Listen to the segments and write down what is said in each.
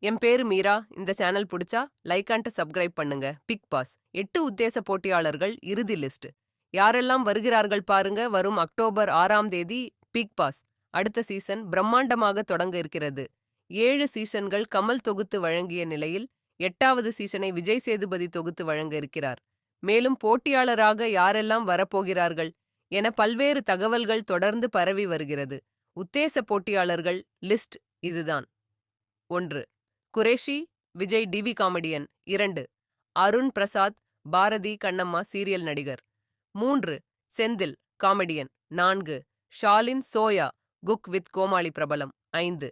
என் பேரு மீரா. இந்த சேனல் புடிச்சா லைக் அண்ட் சப்ஸ்கிரைப் பண்ணுங்க. பிக் பாஸ் 8 உத்தேச போட்டியாளர்கள் இறுதி லிஸ்ட். யாரெல்லாம் வருகிறார்கள் பாருங்க. வரும் அக்டோபர் 6ஆம் தேதி பிக் பாஸ் அடுத்த சீசன் பிரம்மாண்டமாக தொடங்க இருக்கிறது. 7 சீசன்கள் கமல் தொகுத்து வழங்கிய நிலையில் 8வது சீசனை விஜய் சேதுபதி தொகுத்து வழங்க இருக்கிறார். மேலும் போட்டியாளராக யாரெல்லாம் வரப்போகிறார்கள் என பல்வேறு தகவல்கள் தொடர்ந்து பரவி வருகிறது. உத்தேச போட்டியாளர்கள் லிஸ்ட் இதுதான். 1. Qureshi Vijay TV comedian. 2. Arun Prasad Bharathi Kannamma serial நடிகர். 3. Senthil comedian. 4. Shalin Zoya cook with Komali பிரபலம். 5.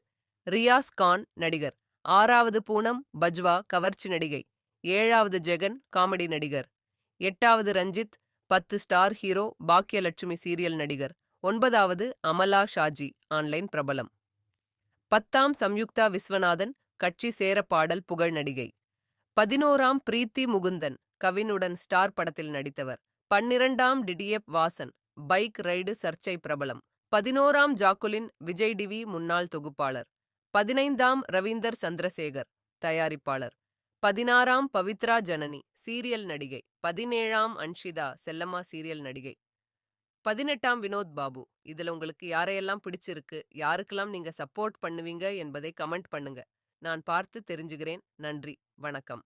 ரியாஸ் கான் நடிகர். 6வது பூனம் பஜ்வா கவர்ச்சி நடிகை. 7வது ஜெகன் காமெடி நடிகர். 8வது Ranjith 10 star hero Baakiyalakshmi serial நடிகர். 9வது அமலா ஷாஜி ஆன்லைன் பிரபலம். 10ஆம் சம்யுக்தா விஸ்வநாதன் கட்சி சேர பாடல் புகழ் நடிகை. 11ஆம் பிரீத்தி முகுந்தன் கவினுடன் ஸ்டார் படத்தில் நடித்தவர். 12ஆம் டிடிஎப் வாசன் பைக் ரைடு சர்ச்சை பிரபலம். 11ஆம் ஜாக்குலின் விஜய் டிவி முன்னாள் தொகுப்பாளர். 15ஆம் ரவீந்தர் சந்திரசேகர் தயாரிப்பாளர். 16ஆம் பவித்ரா ஜனனி சீரியல் நடிகை. 17ஆம் அன்ஷிதா செல்லம்மா சீரியல் நடிகை. 18ஆம் வினோத் பாபு. இதுல உங்களுக்கு யாரையெல்லாம் பிடிச்சிருக்கு, யாருக்கெல்லாம் நீங்க சப்போர்ட் பண்ணுவீங்க என்பதை கமெண்ட் பண்ணுங்க. நான் பார்த்து தெரிஞ்சுக்கிறேன். நன்றி, வணக்கம்.